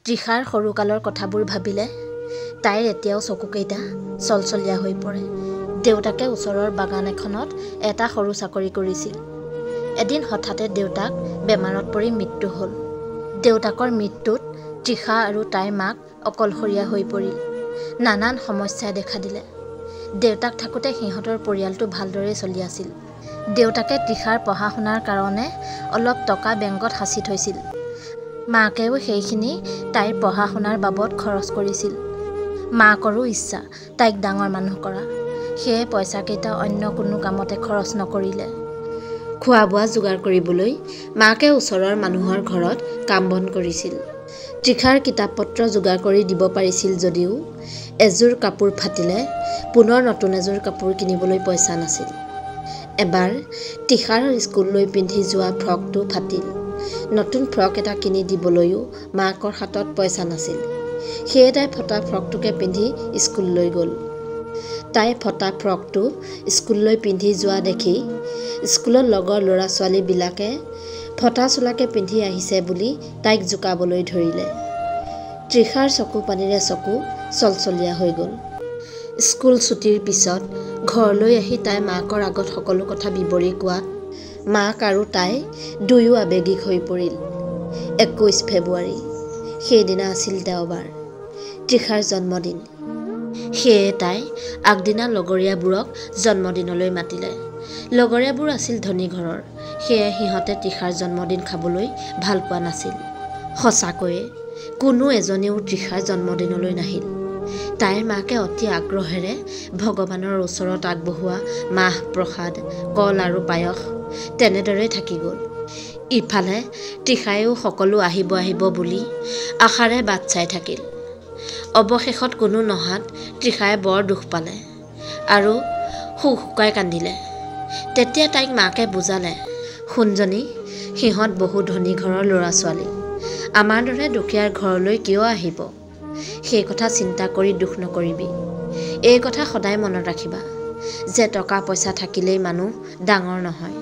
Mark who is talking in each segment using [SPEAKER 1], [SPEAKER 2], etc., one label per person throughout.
[SPEAKER 1] তৃষাৰ সৰুকালৰ কথাবোৰ ভাবিলে তাইৰ এতিয়াও চকুকেইটা চলচলীয়া হৈ পৰে। দেউতাকে ওচৰৰ বাগান এখনত এটা সৰু চাকৰি কৰিছিল। এদিন হঠাতে দেউতাক বেমাৰত পৰি মৃত্যু হ'ল। দেউতাকৰ মৃত্যুত তৃষা আৰু তাইৰ মাক অকলশৰীয়া হৈ পৰিল। নানান সমস্যাই দেখা দিলে। দেউতাক থাকোঁতে সিহঁতৰ পৰিয়ালটো ভালদৰে চলি আছিল। দেউতাকে তৃষাৰ পঢ়া শুনাৰ কাৰণে অলপ টকা বেংকত সাঁচি থৈছিল। মাকেও সেইখিনি তাইৰ পঢ়া শুনাৰ বাবদ খৰচ কৰিছিল। মাকৰো ইচ্ছা তাইক ডাঙৰ মানুহ কৰা। সেয়ে পইচাকেইটা অন্য কোনো কামতে খৰচ নকৰিলে। খোৱা বোৱা যোগাৰ কৰিবলৈ মাকে ওচৰৰ মানুহৰ ঘৰত কাম বন কৰিছিল। তৃষাৰ কিতাপ পত্ৰ যোগাৰ কৰি দিব পাৰিছিল যদিও এযোৰ কাপোৰ ফাটিলে পুনৰ নতুন এযোৰ কাপোৰ কিনিবলৈ পইচা নাছিল। এবাৰ তৃষাৰ স্কুললৈ পিন্ধি যোৱা ফ্ৰকটো ফাটিল। নতুন ফ্ৰক এটা কিনি দিবলৈও মাকৰ হাতত পইচা নাছিল। সেয়ে তাই ফটা ফ্ৰকটোকে পিন্ধি স্কুললৈ গ'ল। তাই ফটা ফ্ৰকটো স্কুললৈ পিন্ধি যোৱা দেখি স্কুলৰ লগৰ ল'ৰা ছোৱালীবিলাকে ফটা চোলাকে পিন্ধি আহিছে বুলি তাইক জোকাবলৈ ধৰিলে। তৃষাৰ চকু পানীৰে চকু চলচলীয়া হৈ গ'ল। স্কুল ছুটিৰ পিছত ঘৰলৈ আহি তাই মাকৰ আগত সকলো কথা বিৱৰি কোৱাত মাক আৰু তাই দুয়ো আৱেগিক হৈ পৰিল। 21 ফেব্ৰুৱাৰী সেইদিনা আছিল দেওবাৰ, তৃষাৰ জন্মদিন। সেয়ে তাই আগদিনা লগৰীয়াবোৰক জন্মদিনলৈ মাতিলে। লগৰীয়াবোৰ আছিল ধনী ঘৰৰ। সেয়ে সিহঁতে তৃষাৰ জন্মদিন খাবলৈ ভাল পোৱা নাছিল। সঁচাকৈয়ে কোনো এজনেও তৃষাৰ জন্মদিনলৈ নাহিল। তাইৰ মাকে অতি আগ্ৰহেৰে ভগৱানৰ ওচৰত আগবঢ়োৱা মাহ প্ৰসাদ, কল আৰু পায়স তেনেদৰেই থাকি গ'ল। ইফালে তৃষায়েও সকলো আহিব বুলি আশাৰে বাট চাই থাকিল। অৱশেষত কোনো নহাত তৃষায়ে বৰ দুখ পালে আৰু শুকাই কান্দিলে। তেতিয়া তাইক মাকে বুজালে, সোণজনী, সিহঁত বহু ধনী ঘৰৰ ল'ৰা ছোৱালী। আমাৰ দৰে দুখীয়াৰ ঘৰলৈ কিয় আহিব? সেই কথা চিন্তা কৰি দুখ নকৰিবি। এই কথা সদায় মনত ৰাখিবা যে টকা পইচা থাকিলেই মানুহ ডাঙৰ নহয়।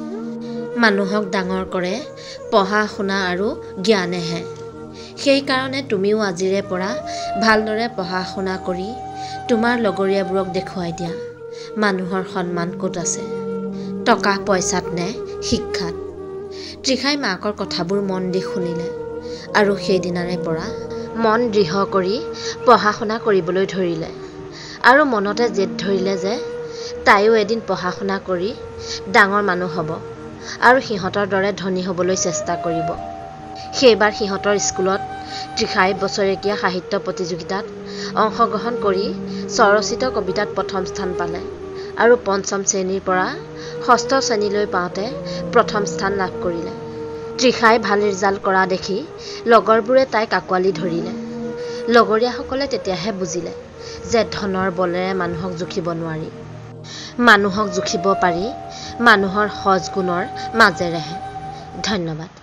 [SPEAKER 1] মানুহক ডাঙৰ কৰে পঢ়া শুনা আৰু জ্ঞানেহে। সেইকাৰণে তুমিও আজিৰে পৰা ভালদৰে পঢ়া শুনা কৰি তোমাৰ লগৰীয়াবোৰক দেখুৱাই দিয়া মানুহৰ সন্মান ক'ত আছে, টকা পইচাত নে শিক্ষাত। তৃষাই মাকৰ কথাবোৰ মন দি শুনিলে আৰু সেইদিনাৰে পৰা মন দৃঢ় কৰি পঢ়া শুনা কৰিবলৈ ধৰিলে আৰু মনতে জেদ ধৰিলে যে তাইও এদিন পঢ়া শুনা কৰি ডাঙৰ মানুহ হ'ব আৰু সিহঁতৰ দৰে ধনী হ'বলৈ চেষ্টা কৰিব। সেইবাৰ সিহঁতৰ স্কুলত তৃষাই বছৰেকীয়া সাহিত্য প্ৰতিযোগিতাত অংশগ্ৰহণ কৰি স্বৰচিত কবিতাত প্ৰথম স্থান পালে আৰু পঞ্চম শ্ৰেণীৰ পৰা ষষ্ঠ শ্ৰেণীলৈ পাওঁতে প্ৰথম স্থান লাভ কৰিলে। তৃষাই ভাল ৰিজাল্ট কৰা দেখি লগৰবোৰে তাইক আঁকোৱালি ধৰিলে। লগৰীয়াসকলে তেতিয়াহে বুজিলে যে ধনৰ বলেৰে মানুহক জুখিব নোৱাৰি। মানুহক জুখিব পাৰি মানুহৰ সজ গুণৰ মাজেৰেহে। ধন্যবাদ।